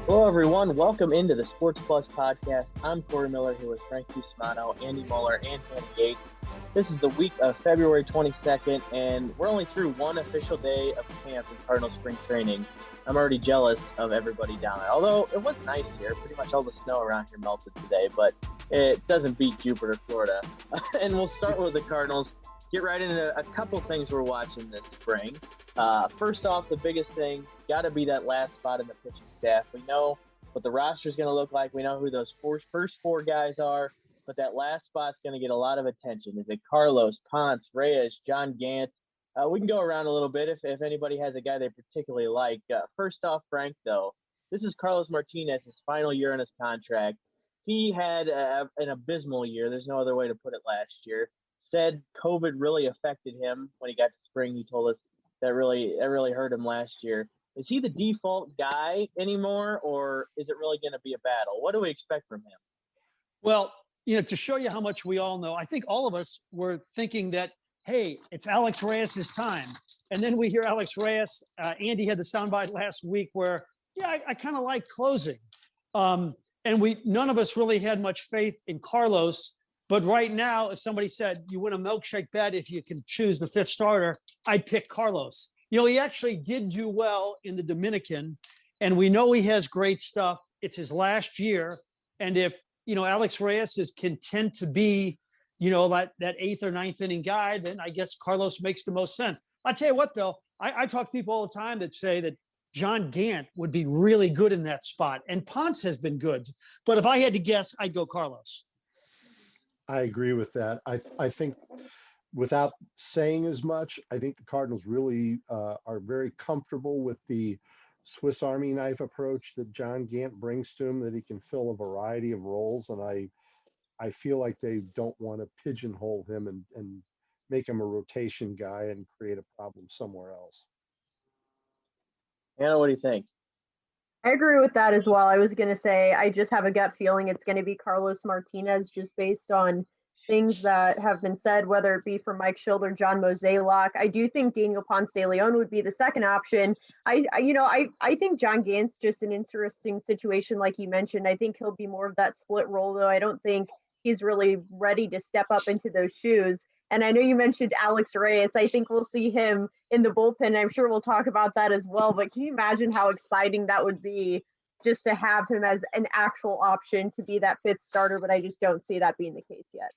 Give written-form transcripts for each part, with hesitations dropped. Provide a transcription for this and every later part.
Hello, everyone. Welcome into the Sports Plus podcast. I'm Corey Miller here with Frank Cusmano, Andy Muller, and Hannah Yates. This is the week of February 22nd, and we're only through one official day of camp in Cardinal spring training. I'm already jealous of everybody down there. Although it was nice here. Pretty much all the snow around here melted today, but it doesn't beat Jupiter, Florida. And we'll start with the Cardinals. Get right into a couple things we're watching this spring. First off, the biggest thing, got to be that last spot in the pitching staff. We know what the roster is going to look like. We know who those first four guys are, but that last spot's going to get a lot of attention. Is it Carlos, Ponce, Reyes, John Gant? We can go around a little bit if anybody has a guy they particularly like. First off, Frank, though, this is Carlos Martinez's final year on his contract. He had an abysmal year. There's no other way to put it last year. Said COVID really affected him when he got to spring. He told us that really hurt him last year. Is he the default guy anymore, or is it really going to be a battle? What do we expect from him? Well, to show you how much we all know, I think all of us were thinking that, hey, it's Alex Reyes' time. And then we hear Alex Reyes. Andy had the soundbite last week where, I kind of like closing. And none of us really had much faith in Carlos. But right now, if somebody said you win a milkshake bet if you can choose the fifth starter, I'd pick Carlos. He actually did do well in the Dominican, and we know he has great stuff. It's his last year. And if, Alex Reyes is content to be, that eighth or ninth inning guy, then I guess Carlos makes the most sense. I tell you what, though, I talk to people all the time that say that John Gant would be really good in that spot. And Ponce has been good. But if I had to guess, I'd go Carlos. I agree with that. I think without saying as much, I think the Cardinals really are very comfortable with the Swiss Army knife approach that John Gant brings to him, that he can fill a variety of roles. And I feel like they don't want to pigeonhole him and make him a rotation guy and create a problem somewhere else. Hannah, what do you think? I agree with that as well. I was going to say, I just have a gut feeling it's going to be Carlos Martinez just based on things that have been said, whether it be from Mike Schild or John Mozeliak. I do think Daniel Ponce de Leon would be the second option. I think John Gant's just an interesting situation, like you mentioned. I think he'll be more of that split role, though. I don't think he's really ready to step up into those shoes. And I know you mentioned Alex Reyes. I think we'll see him in the bullpen. I'm sure we'll talk about that as well. But can you imagine how exciting that would be just to have him as an actual option to be that fifth starter? But I just don't see that being the case yet.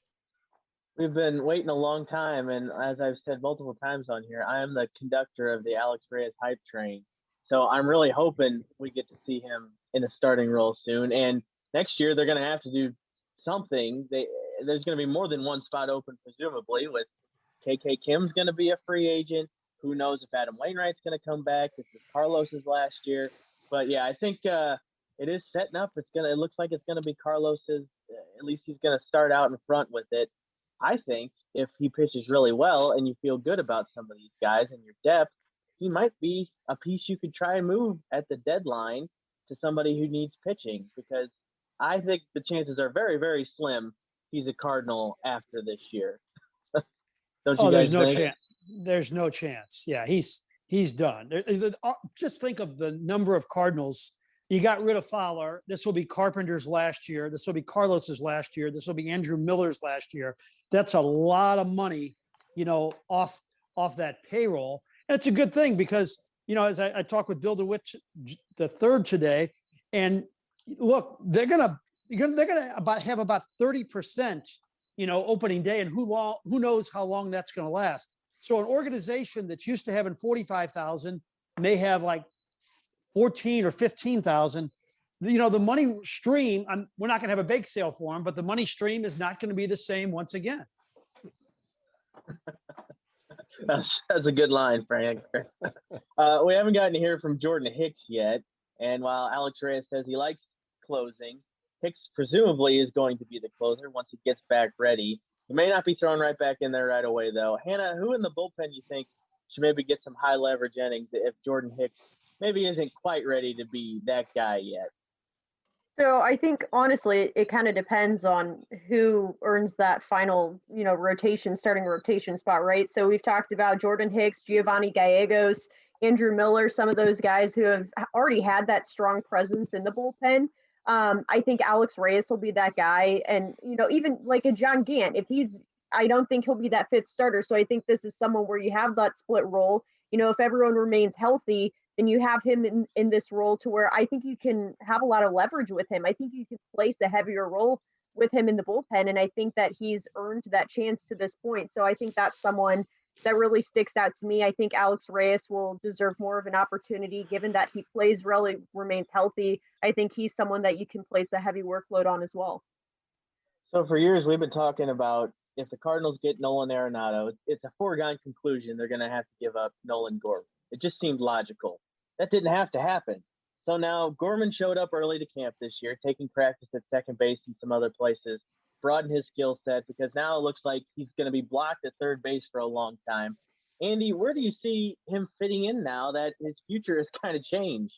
We've been waiting a long time. And as I've said multiple times on here, I am the conductor of the Alex Reyes hype train. So I'm really hoping we get to see him in a starting role soon. And next year, they're going to have to do something. There's going to be more than one spot open, presumably, with KK Kim's going to be a free agent. Who knows if Adam Wainwright's going to come back? This is Carlos's last year. But, yeah, I think it is setting up. It looks like it's going to be Carlos's. At least he's going to start out in front with it. I think if he pitches really well and you feel good about some of these guys and your depth, he might be a piece you could try and move at the deadline to somebody who needs pitching, because I think the chances are very, very slim he's a Cardinal after this year. There's no chance. There's no chance. Yeah, he's done. Just think of the number of Cardinals. You got rid of Fowler. This will be Carpenter's last year. This will be Carlos's last year. This will be Andrew Miller's last year. That's a lot of money, off that payroll. And it's a good thing because, as I talked with Bill DeWitt the third today, and look, they're gonna have about 30%, opening day, and who knows how long that's going to last. So an organization that's used to having 45,000 may have like 14 or 15,000. The money stream, we're not going to have a bake sale for them, but the money stream is not going to be the same once again. That's a good line, Frank. We haven't gotten to hear from Jordan Hicks yet. And while Alex Reyes says he likes closing, Hicks presumably is going to be the closer once he gets back ready. He may not be thrown right back in there right away, though. Hannah, who in the bullpen you think should maybe get some high leverage innings if Jordan Hicks maybe isn't quite ready to be that guy yet? So I think, honestly, it kind of depends on who earns that final, starting rotation spot, right? So we've talked about Jordan Hicks, Giovanni Gallegos. Andrew Miller, some of those guys who have already had that strong presence in the bullpen. I think Alex Reyes will be that guy. And, even like a John Gant, I don't think he'll be that fifth starter. So I think this is someone where you have that split role. If everyone remains healthy, then you have him in this role to where I think you can have a lot of leverage with him. I think you can place a heavier role with him in the bullpen. And I think that he's earned that chance to this point. So I think that's someone that really sticks out to me. I think Alex Reyes will deserve more of an opportunity given that he really remains healthy. I think he's someone that you can place a heavy workload on as well. So for years, we've been talking about if the Cardinals get Nolan Arenado, it's a foregone conclusion they're going to have to give up Nolan Gorman. It just seemed logical. That didn't have to happen. So now Gorman showed up early to camp this year, taking practice at second base and some other places, broaden his skill set because now it looks like he's going to be blocked at third base for a long time. Andy, where do you see him fitting in now that his future has kind of changed?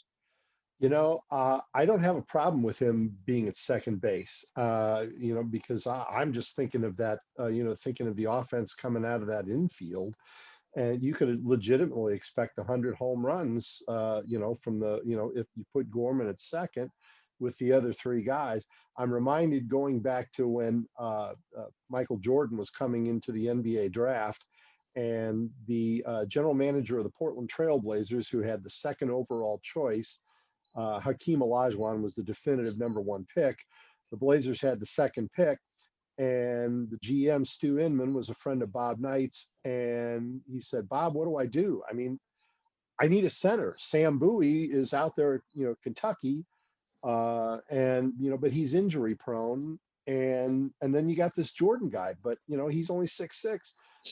I don't have a problem with him being at second base, because I'm just thinking of that, thinking of the offense coming out of that infield. And you could legitimately expect 100 home runs, from if you put Gorman at second with the other three guys. I'm reminded going back to when Michael Jordan was coming into the NBA draft, and the general manager of the Portland Trailblazers, who had the second overall choice, Hakeem Olajuwon, was the definitive number one pick. The Blazers had the second pick, and the GM, Stu Inman, was a friend of Bob Knight's, and he said, "Bob, what do I do? I mean, I need a center. Sam Bowie is out there, Kentucky, but he's injury prone, and then you got this Jordan guy, but he's only 6'6".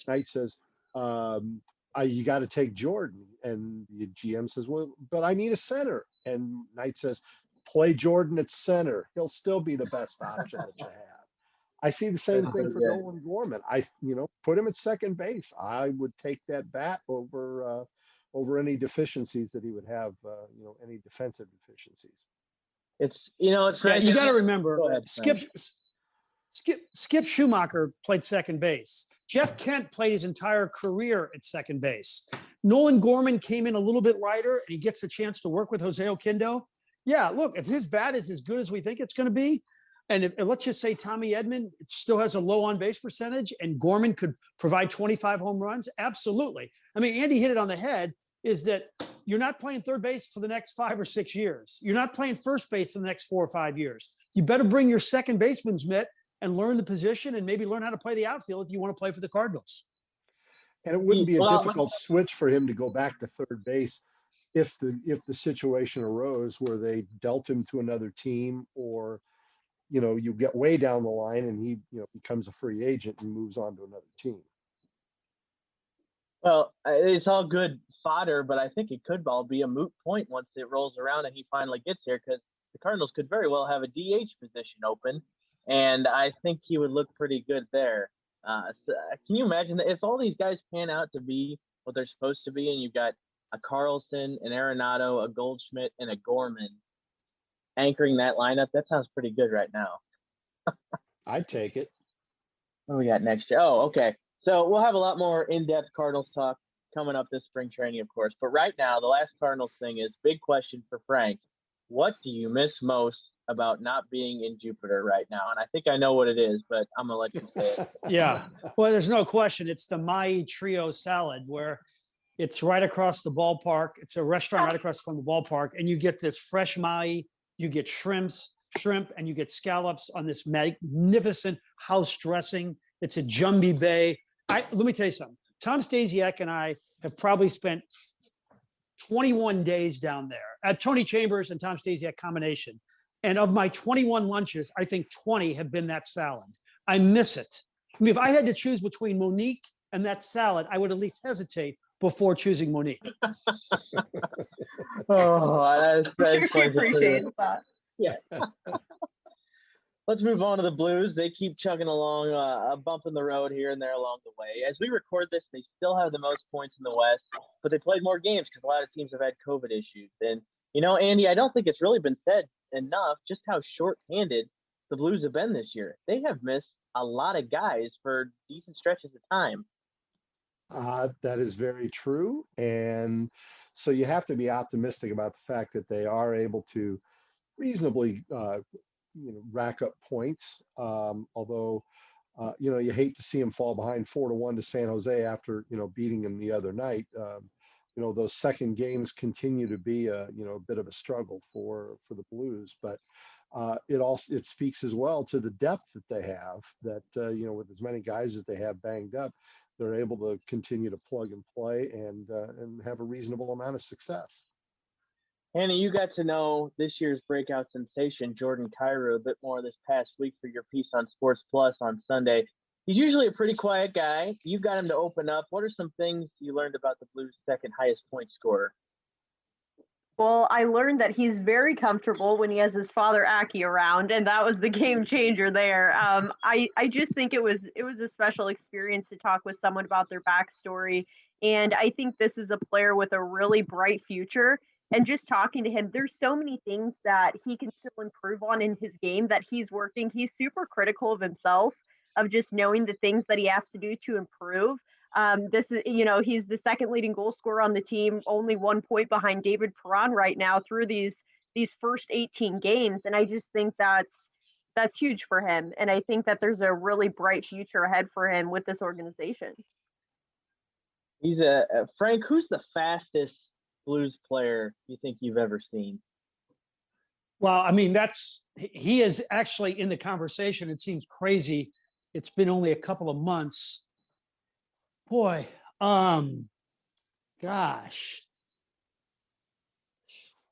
Knight says, you got to take Jordan, and the GM says, well, but I need a center, and Knight says, play Jordan at center. He'll still be the best option that you have. I see the same thing for Nolan Gorman. Put him at second base. I would take that bat over any deficiencies that he would have, any defensive deficiencies. It's nice. You got to remember, ahead, Skip Schumacher played second base. Jeff Kent played his entire career at second base. Nolan Gorman came in a little bit lighter, and he gets the chance to work with Jose Oquendo. Yeah, look, if his bat is as good as we think it's going to be, and let's just say Tommy Edman still has a low on-base percentage and Gorman could provide 25 home runs, absolutely. I mean, Andy hit it on the head, is that you're not playing third base for the next 5 or 6 years. You're not playing first base for the next 4 or 5 years. You better bring your second baseman's mitt and learn the position and maybe learn how to play the outfield if you want to play for the Cardinals. And it wouldn't be a difficult switch for him to go back to third base if the situation arose where they dealt him to another team, or you get way down the line and he becomes a free agent and moves on to another team. Well, it's all good fodder, but I think it could all be a moot point once it rolls around and he finally gets here, because the Cardinals could very well have a DH position open, and I think he would look pretty good there. So can you imagine that if all these guys pan out to be what they're supposed to be, and you've got a Carlson, an Arenado, a Goldschmidt, and a Gorman anchoring that lineup? That sounds pretty good right now. I'd take it. What do we got next year? Oh, okay. So we'll have a lot more in-depth Cardinals talk coming up this spring training, of course. But right now, the last Cardinals thing is big question for Frank. What do you miss most about not being in Jupiter right now? And I think I know what it is, but I'm going to let you say it. Yeah. Well, there's no question. It's the Mahi Trio salad, where it's right across the ballpark. It's a restaurant right across from the ballpark. And you get this fresh mahi, you get shrimp, and you get scallops on this magnificent house dressing. It's a Jumby Bay. Let me tell you something. Tom Stasiak and I have probably spent 21 days down there at Tony Chambers and Tom Stasiak combination. And of my 21 lunches, I think 20 have been that salad. I miss it. I mean, if I had to choose between Monique and that salad, I would at least hesitate before choosing Monique. Oh, I'm sure she appreciates that. Yeah. Let's move on to the Blues. They keep chugging along, a bump in the road here and there along the way. As we record this, they still have the most points in the West, but they played more games because a lot of teams have had COVID issues. And, Andy, I don't think it's really been said enough just how short-handed the Blues have been this year. They have missed a lot of guys for decent stretches of time. That is very true. And so you have to be optimistic about the fact that they are able to reasonably, rack up points. Although, you hate to see them fall behind 4-1 to San Jose after, beating them the other night. Those second games continue to be a bit of a struggle for the Blues, but it speaks as well to the depth that they have, that with as many guys that they have banged up, they're able to continue to plug and play and have a reasonable amount of success. Hannah, you got to know this year's breakout sensation, Jordan Kyrou, a bit more this past week for your piece on Sports Plus on Sunday. He's usually a pretty quiet guy. You got him to open up. What are some things you learned about the Blues' second highest point scorer? Well, I learned that he's very comfortable when he has his father Aki around, and that was the game changer there. I just think it was a special experience to talk with someone about their backstory, and I think this is a player with a really bright future. And just talking to him, there's so many things that he can still improve on in his game that he's working. He's super critical of himself, of just knowing the things that he has to do to improve. This is, he's the second leading goal scorer on the team, only 1 point behind David Perron right now through these first 18 games. And I just think that's huge for him. And I think that there's a really bright future ahead for him with this organization. He's Frank, who's the fastest Blues player you think you've ever seen? Well, I mean, he is actually in the conversation. It seems crazy. It's been only a couple of months. Boy, gosh.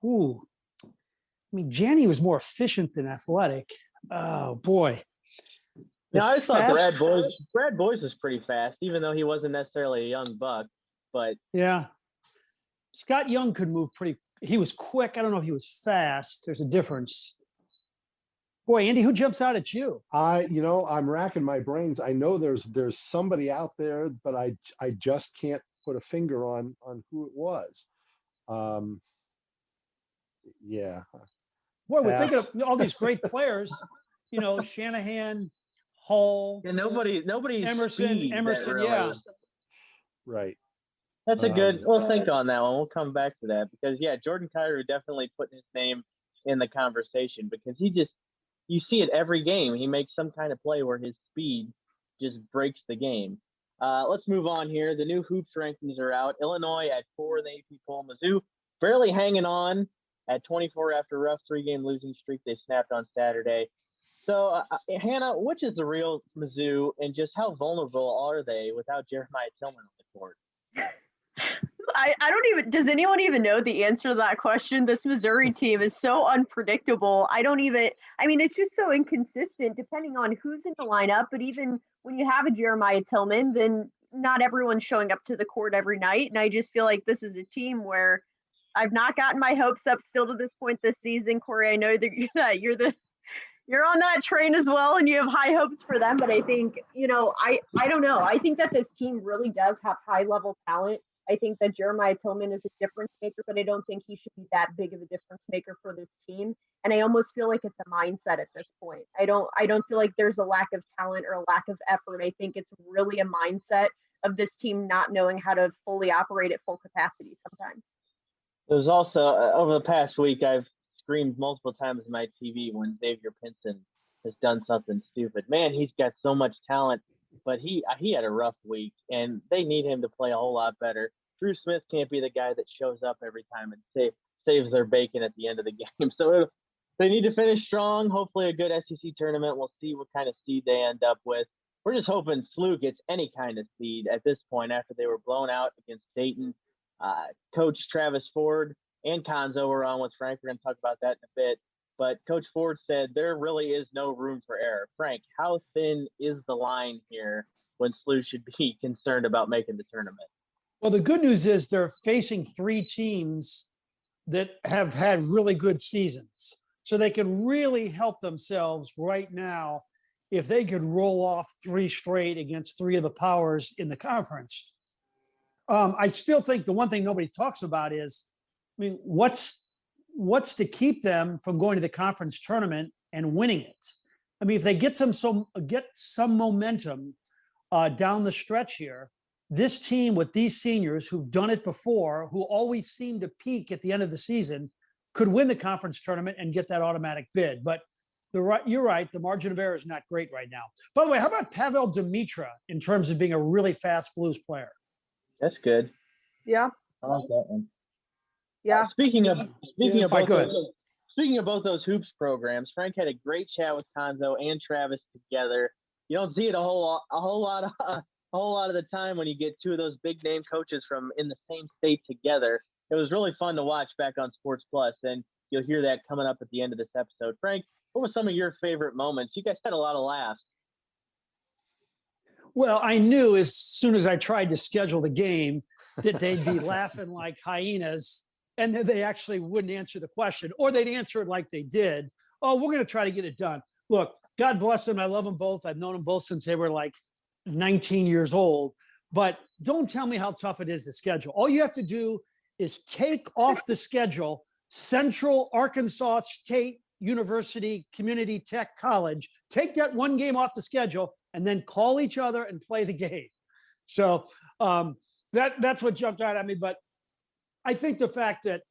Ooh. I mean, Janny was more efficient than athletic. Oh, boy. I always thought Brad Boyes was pretty fast, even though he wasn't necessarily a young buck. But yeah. Scott Young could move he was quick. I don't know if he was fast. There's a difference. Boy, Andy, who jumps out at you? I'm racking my brains. I know there's somebody out there, but I just can't put a finger on who it was. Yeah. Boy, we're thinking of all these great players, Shanahan, Hull. Yeah, nobody Emerson, really, yeah. Right. That's a good, we'll think on that one. We'll come back to that because, yeah, Jordan Kyrou definitely put his name in the conversation because you see it every game. He makes some kind of play where his speed just breaks the game. Let's move on here. The new hoops rankings are out. Illinois at 4 in the AP poll. Mizzou barely hanging on at 24 after a rough 3-game losing streak they snapped on Saturday. So, Hannah, which is the real Mizzou and just how vulnerable are they without Jeremiah Tillman on the court? I don't even, does anyone even know the answer to that question? This Missouri team is so unpredictable. It's just so inconsistent depending on who's in the lineup. But even when you have a Jeremiah Tillman, then not everyone's showing up to the court every night. And I just feel like this is a team where I've not gotten my hopes up still to this point this season. Corey, I know that you're on that train as well and you have high hopes for them. But I think, I don't know. I think that this team really does have high level talent. I think that Jeremiah Tillman is a difference maker, but I don't think he should be that big of a difference maker for this team. And I almost feel like it's a mindset at this point. I don't feel like there's a lack of talent or a lack of effort. I think it's really a mindset of this team not knowing how to fully operate at full capacity sometimes. There's also, over the past week, I've screamed multiple times on my TV when Xavier Pinson has done something stupid. Man, he's got so much talent, but he had a rough week, and they need him to play a whole lot better. Drew Smith can't be the guy that shows up every time and saves their bacon at the end of the game. So they need to finish strong. Hopefully a good SEC tournament. We'll see what kind of seed they end up with. We're just hoping SLU gets any kind of seed at this point after they were blown out against Dayton. Coach Travis Ford and Konzo were on with Frank. We're going to talk about that in a bit. But Coach Ford said there really is no room for error. Frank, how thin is the line here when SLU should be concerned about making the tournament? Well, the good news is they're facing 3 teams that have had really good seasons. So they can really help themselves right now if they could roll off 3 straight against 3 of the powers in the conference. I still think the one thing nobody talks about is, what's to keep them from going to the conference tournament and winning it? If they get some momentum down the stretch here, this team with these seniors who've done it before, who always seem to peak at the end of the season, could win the conference tournament and get that automatic bid. But you're right, the margin of error is not great right now. By the way, how about Pavel Demitra in terms of being a really fast Blues player? That's good. Yeah. I like that one. Yeah. Speaking of both those hoops programs, Frank had a great chat with Konzo and Travis together. You don't see it a whole lot of the time when you get two of those big name coaches from in the same state together. It was really fun to watch back on Sports Plus, and you'll hear that coming up at the end of this episode. Frank, what were some of your favorite moments? You guys had a lot of laughs. Well, I knew as soon as I tried to schedule the game that they'd be laughing like hyenas, and that they actually wouldn't answer the question, or they'd answer it like they did. Oh, we're going to try to get it done. Look, God bless them. I love them both. I've known them both since they were like 19 years old. But don't tell me how tough it is to schedule. All you have to do is take off the schedule Central Arkansas State University Community Tech College, take that one game off the schedule, and then call each other and play the game. So that's what jumped out at me. But I think the fact that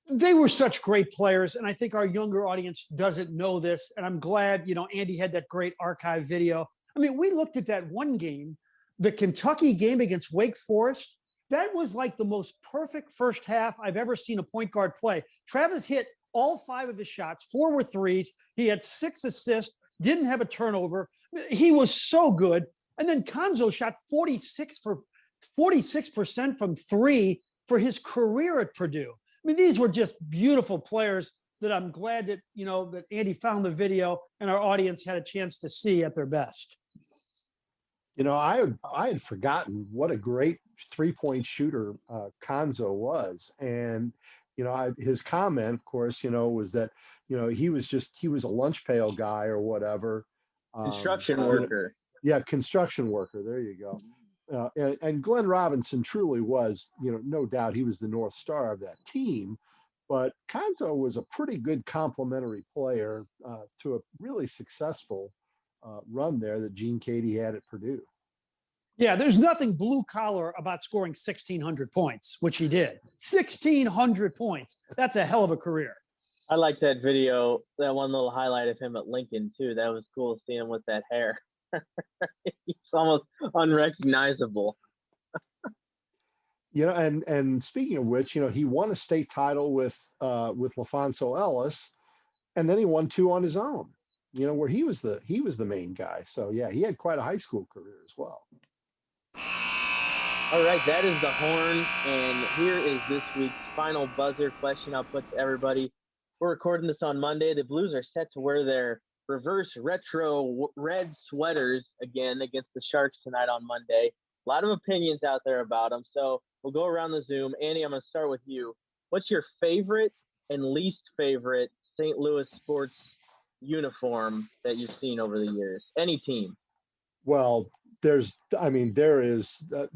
they were such great players, and I think our younger audience doesn't know this, and I'm glad, Andy had that great archive video. I mean, we looked at that one game, the Kentucky game against Wake Forest. That was like the most perfect first half I've ever seen a point guard play. Travis hit all 5 of his shots, 4 were threes. He had 6 assists, didn't have a turnover. He was so good. And then Konzo shot 46% from 3 for his career at Purdue. I mean, these were just beautiful players that I'm glad that, that Andy found the video and our audience had a chance to see at their best. I had forgotten what a great 3-point shooter Konzo was. And, his comment, of course, was that, he was a lunch pail guy or whatever. Construction worker. Yeah, construction worker. There you go. And Glenn Robinson truly was, no doubt he was the North Star of that team. But Konzo was a pretty good complementary player to a really successful run there that Gene Cady had at Purdue. Yeah, there's nothing blue collar about scoring 1,600 points, which he did. 1,600 points. That's a hell of a career. I like that video, that one little highlight of him at Lincoln, too. That was cool seeing him with that hair. He's almost unrecognizable. And speaking of which, he won a state title with LaFonso Ellis, and then he won 2 on his own, where he was the main guy. So yeah, he had quite a high school career as well. All right, that is the horn, and here is this week's final buzzer question I'll put to everybody. We're recording this on Monday. The Blues are set to wear their reverse retro red sweaters again against the Sharks tonight on Monday. A lot of opinions out there about them, so we'll go around the Zoom. Andy, I'm going to start with you. What's your favorite and least favorite St. Louis sports uniform that you've seen over the years? Any team? Well, there is, the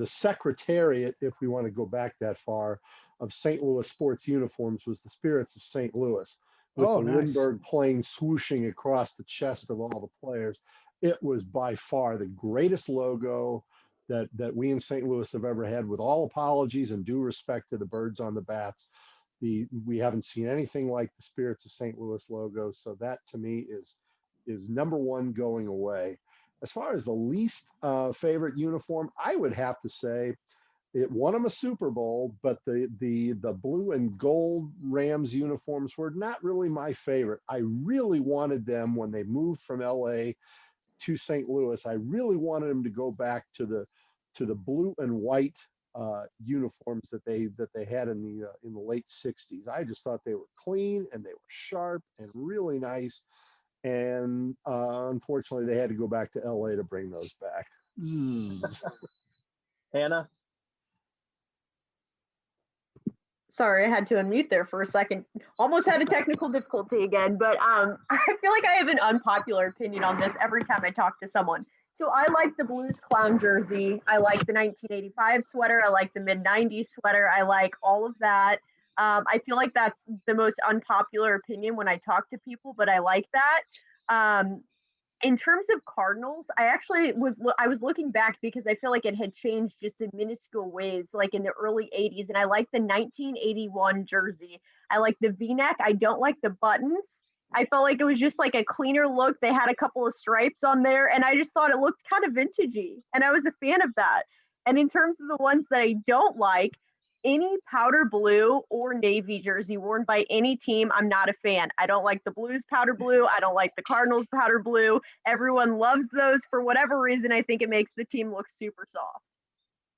secretariat, if we want to go back that far, of St. Louis sports uniforms was the Spirits of St. Louis, with the nice. Lindbergh plane swooshing across the chest of all the players. It was by far the greatest logo that we in St. Louis have ever had, with all apologies and due respect to the birds on the bats. We haven't seen anything like the Spirits of St. Louis logo. So that to me is number one going away. As far as the least favorite uniform, I would have to say it won them a Super Bowl, but the blue and gold Rams uniforms were not really my favorite. I really wanted them when they moved from LA to St. Louis. I really wanted them to go back to the blue and white uniforms that they had in the late 60s. I just thought they were clean and they were sharp and really nice. And unfortunately, they had to go back to LA to bring those back. Hannah? Sorry, I had to unmute there for a second. Almost had a technical difficulty again, but I feel like I have an unpopular opinion on this every time I talk to someone. So I like the Blues clown jersey. I like the 1985 sweater. I like the mid-90s sweater. I like all of that. I feel like that's the most unpopular opinion when I talk to people, but I like that. In terms of Cardinals, I was looking back because I feel like it had changed just in minuscule ways, like in the early 80s. And I like the 1981 jersey. I like the V-neck. I don't like the buttons. I felt like it was just like a cleaner look. They had a couple of stripes on there, and I just thought it looked kind of vintagey. And I was a fan of that. And in terms of the ones that I don't like, any powder blue or navy jersey worn by any team, I'm not a fan. I don't like the Blues powder blue. I don't like the Cardinals powder blue. Everyone loves those for whatever reason. I think it makes the team look super soft.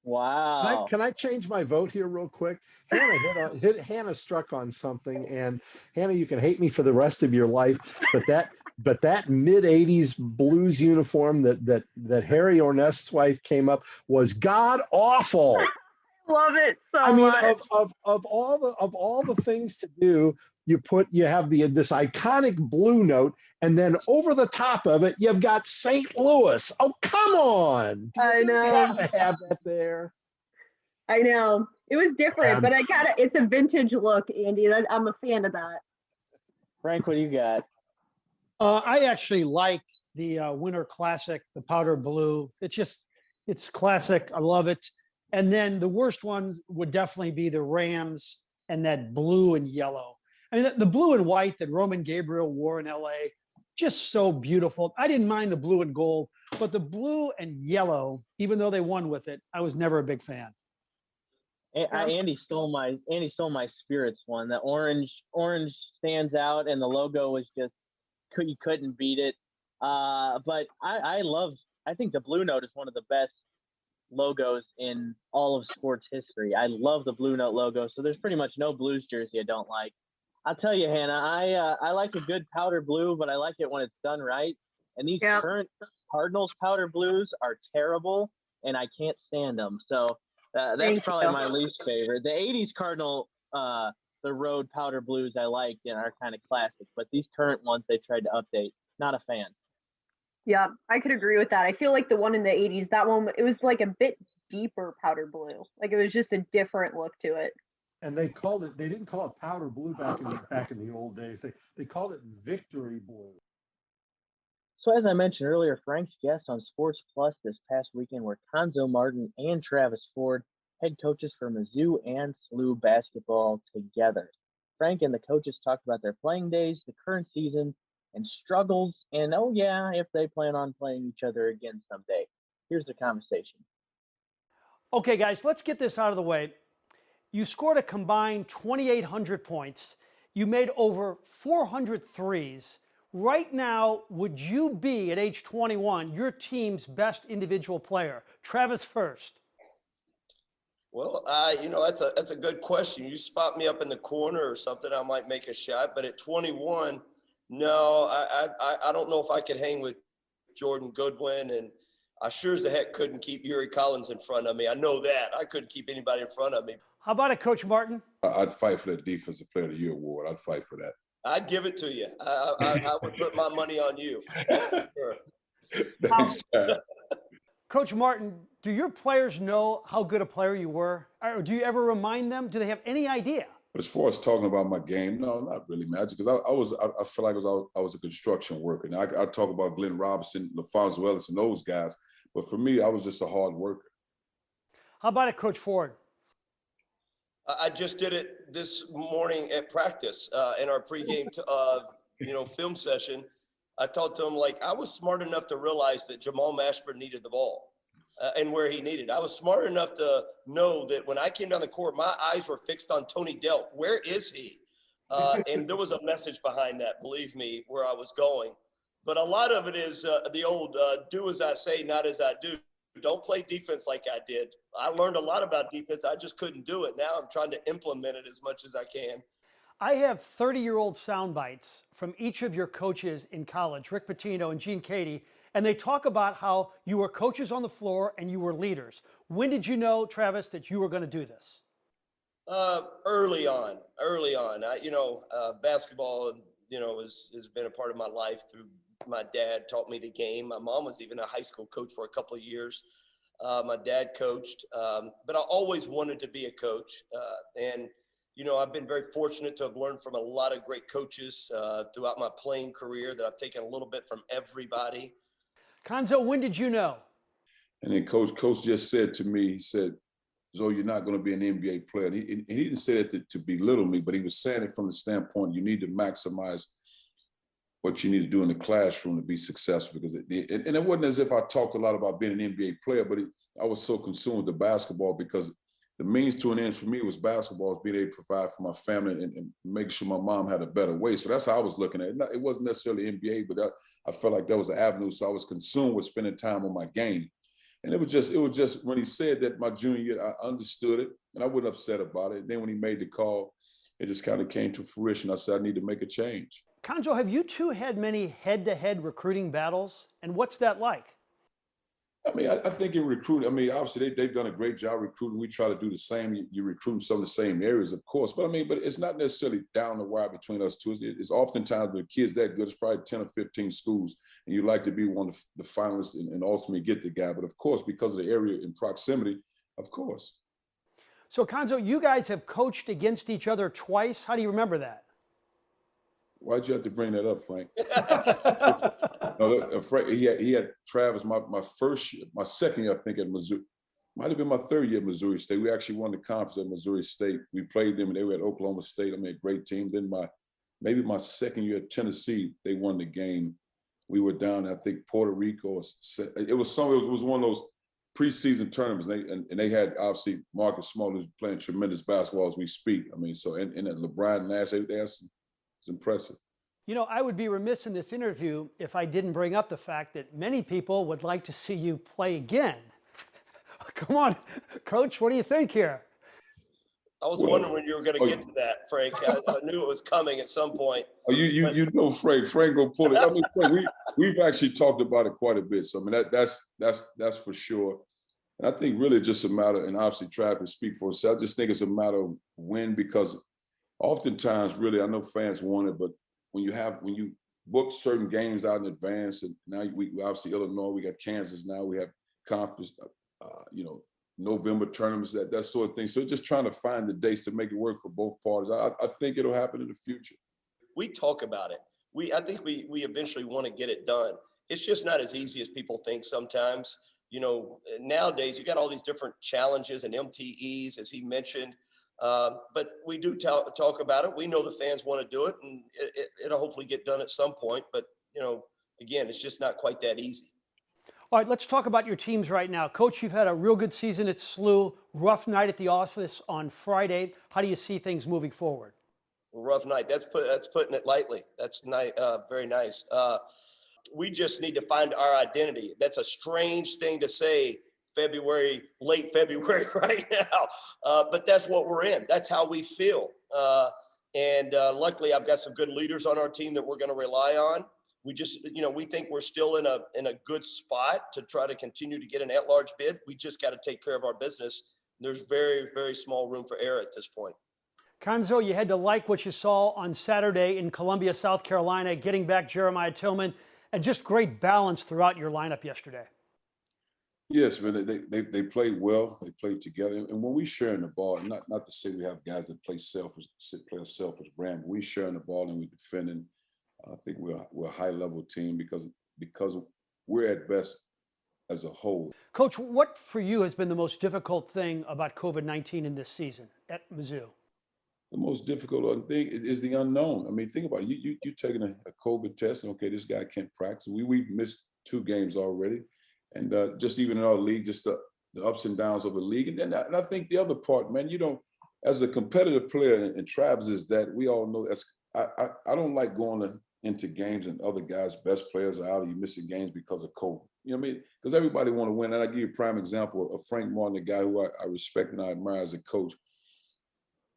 Wow. Can I change my vote here real quick? Hannah struck on something, and Hannah, you can hate me for the rest of your life, but that mid '80s Blues uniform that Harry Ornest's wife came up was god awful. Love it so I mean, much. of all the things to do, you have this iconic blue note, and then over the top of it, you've got St. Louis. Oh, come on! Do you I really know. have to have that there? I know. It was different, but it's a vintage look, Andy. I'm a fan of that. Frank, what do you got? I actually like the Winter Classic, the powder blue. It's classic. I love it. And then the worst ones would definitely be the Rams and that blue and yellow. I mean, the blue and white that Roman Gabriel wore in LA, just so beautiful. I didn't mind the blue and gold, but the blue and yellow, even though they won with it, I was never a big fan. Andy stole my spirits one. The orange stands out, and the logo was just you couldn't beat it. But I think the Blue Note is one of the best logos in all of sports history. I love the Blue Note logo, so there's pretty much no Blues jersey I don't like. I'll tell you, Hannah, I like a good powder blue, but I like it when it's done right. And these current Cardinals powder blues are terrible, and I can't stand them. So that's probably my least favorite. The 80s Cardinal, the road powder blues I like and are kind of classic, but these current ones they tried to update. Not a fan. Yeah, I could agree with that. I feel like the one in the 80s, that one, it was like a bit deeper powder blue. Like it was just a different look to it. And they didn't call it powder blue back in the old days. They called it victory blue. So as I mentioned earlier, Frank's guests on Sports Plus this past weekend were Konzo Martin and Travis Ford, head coaches for Mizzou and SLU basketball together. Frank and the coaches talked about their playing days, the current season, and struggles, and oh yeah, if they plan on playing each other again someday. Here's the conversation. Okay, guys, let's get this out of the way. You scored a combined 2,800 points. You made over 400 threes. Right now, would you be, at age 21, your team's best individual player? Travis first. Well, that's a good question. You spot me up in the corner or something, I might make a shot. But at 21, no, I don't know if I could hang with Jordan Goodwin, and I sure as the heck couldn't keep Yuri Collins in front of me. I know that. I couldn't keep anybody in front of me. How about it, Coach Martin? I'd fight for that Defensive Player of the Year award. I'd fight for that. I'd give it to you. I would put my money on you. Sure. Thanks, Chad. Coach Martin, do your players know how good a player you were? Or do you ever remind them? Do they have any idea? But as far as talking about my game, no, not really, man. Because I feel like I was a construction worker. Now I talk about Glenn Robinson, LaFonso Ellis, and those guys. But for me, I was just a hard worker. How about it, Coach Ford? I just did it this morning at practice in our pregame, film session. I talked to him like I was smart enough to realize that Jamal Mashburn needed the ball and where he needed. I was smart enough to know that when I came down the court, my eyes were fixed on Tony Delk. Where is he? And there was a message behind that, believe me, where I was going. But a lot of it is the old do as I say, not as I do. Don't play defense like I did. I learned a lot about defense. I just couldn't do it. Now I'm trying to implement it as much as I can. I have 30-year-old sound bites from each of your coaches in college, Rick Pitino and Gene Cady, and they talk about how you were coaches on the floor and you were leaders. When did you know, Travis, that you were going to do this? Early on. Basketball, has been a part of my life through my dad taught me the game. My mom was even a high school coach for a couple of years. My dad coached, but I always wanted to be a coach. And I've been very fortunate to have learned from a lot of great coaches throughout my playing career that I've taken a little bit from everybody. Konzo, when did you know? And then coach just said to me, he said, "Zo, you're not going to be an NBA player." And he didn't say that to belittle me, but he was saying it from the standpoint you need to maximize what you need to do in the classroom to be successful. Because it wasn't as if I talked a lot about being an NBA player, but I was so consumed with the basketball because the means to an end for me was basketball, was being able to provide for my family and make sure my mom had a better way. So that's how I was looking at it. It wasn't necessarily NBA, but I felt like that was an avenue. So I was consumed with spending time on my game. And it was just when he said that my junior year, I understood it and I wasn't upset about it. Then when he made the call, it just kind of came to fruition. I said, I need to make a change. Konzo, have you two had many head-to-head recruiting battles? And what's that like? I mean, I think in recruiting, I mean, obviously they've done a great job recruiting. We try to do the same. You recruit some of the same areas, of course. But I mean, but it's not necessarily down the wire between us two. It's oftentimes the kids that good, it's probably 10 or 15 schools. And you'd like to be one of the finalists and ultimately get the guy. But of course, because of the area in proximity, of course. So Konzo, you guys have coached against each other twice. How do you remember that? Why'd you have to bring that up, Frank? No, Frank, he had Travis, my second year, I think, at Missouri. Might have been my third year at Missouri State. We actually won the conference at Missouri State. We played them and they were at Oklahoma State. I mean, a great team. Then maybe my second year at Tennessee, they won the game. We were down, I think, Puerto Rico. It was one of those preseason tournaments. And they had, obviously, Marcus Smart, who's playing tremendous basketball as we speak. I mean, so, and LeBron Nash, they had some. It's impressive. You know, I would be remiss in this interview if I didn't bring up the fact that many people would like to see you play again. Come on, Coach, what do you think here? I was wondering when you were going to get to that, Frank. I knew it was coming at some point. Oh, you know Frank. Frank will pull it. I mean, Frank, we've actually talked about it quite a bit. So I mean, that's for sure. And I think really just a matter, and obviously Trav can speak for himself. I just think it's a matter of when, because oftentimes, really, I know fans want it, but when you book certain games out in advance, and now we obviously Illinois, we got Kansas now, we have conference, November tournaments, that sort of thing. So just trying to find the dates to make it work for both parties. I think it'll happen in the future. We talk about it. I think we eventually want to get it done. It's just not as easy as people think sometimes. Nowadays you got all these different challenges and MTEs, as he mentioned. But we do talk about it. We know the fans want to do it, and it'll hopefully get done at some point. But, again, it's just not quite that easy. All right, let's talk about your teams right now. Coach, you've had a real good season at SLU. Rough night at the office on Friday. How do you see things moving forward? Rough night. That's putting it lightly. That's very nice. We just need to find our identity. That's a strange thing to say late February right now. But that's what we're in. That's how we feel. And luckily I've got some good leaders on our team that we're going to rely on. We just, we think we're still in a good spot to try to continue to get an at-large bid. We just got to take care of our business. There's very, very small room for error at this point. Konzo, you had to like what you saw on Saturday in Columbia, South Carolina, getting back Jeremiah Tillman, and just great balance throughout your lineup yesterday. Yes, man, they played well. They played together. And when we sharing the ball, not to say we have guys that play a selfish brand, but we sharing the ball and we defending. I think we're a high-level team because we're at best as a whole. Coach, what for you has been the most difficult thing about COVID-19 in this season at Mizzou? The most difficult thing is the unknown. I mean, think about it. You taking a COVID test, and okay, this guy can't practice. We've missed 2 games already. And just even in our league, just the ups and downs of the league. And I think the other part, man, as a competitive player, and Travis is that, we all know I don't like going into games and other guys' best players are out and you're missing games because of COVID. You know what I mean? Because everybody want to win. And I give you a prime example of Frank Martin, a guy who I respect and I admire as a coach.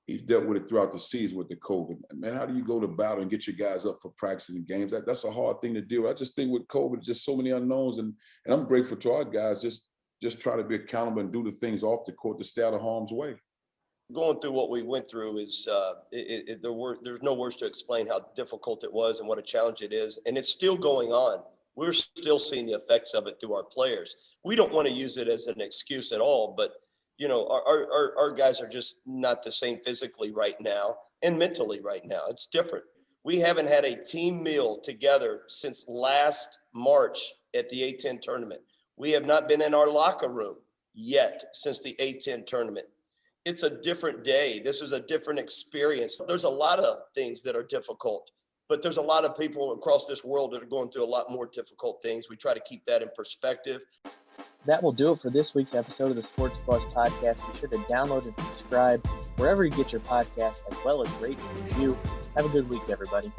He's dealt with it throughout the season with the COVID. Man, how do you go to battle and get your guys up for practicing games? That's a hard thing to do. I just think with COVID, just so many unknowns, and I'm grateful to our guys just try to be accountable and do the things off the court to stay out of harm's way. Going through what we went through is there's no words to explain how difficult it was and what a challenge it is, and it's still going on. We're still seeing the effects of it through our players. We don't want to use it as an excuse at all, but you know, our guys are just not the same physically right now and mentally right now. It's different. We haven't had a team meal together since last March at the A10 tournament. We have not been in our locker room yet since the A10 tournament. It's a different day. This is a different experience. There's a lot of things that are difficult, but there's a lot of people across this world that are going through a lot more difficult things. We try to keep that in perspective. That will do it for this week's episode of the Sports Plus podcast. Be sure to download and subscribe wherever you get your podcast, as well as rate and review. Have a good week, everybody.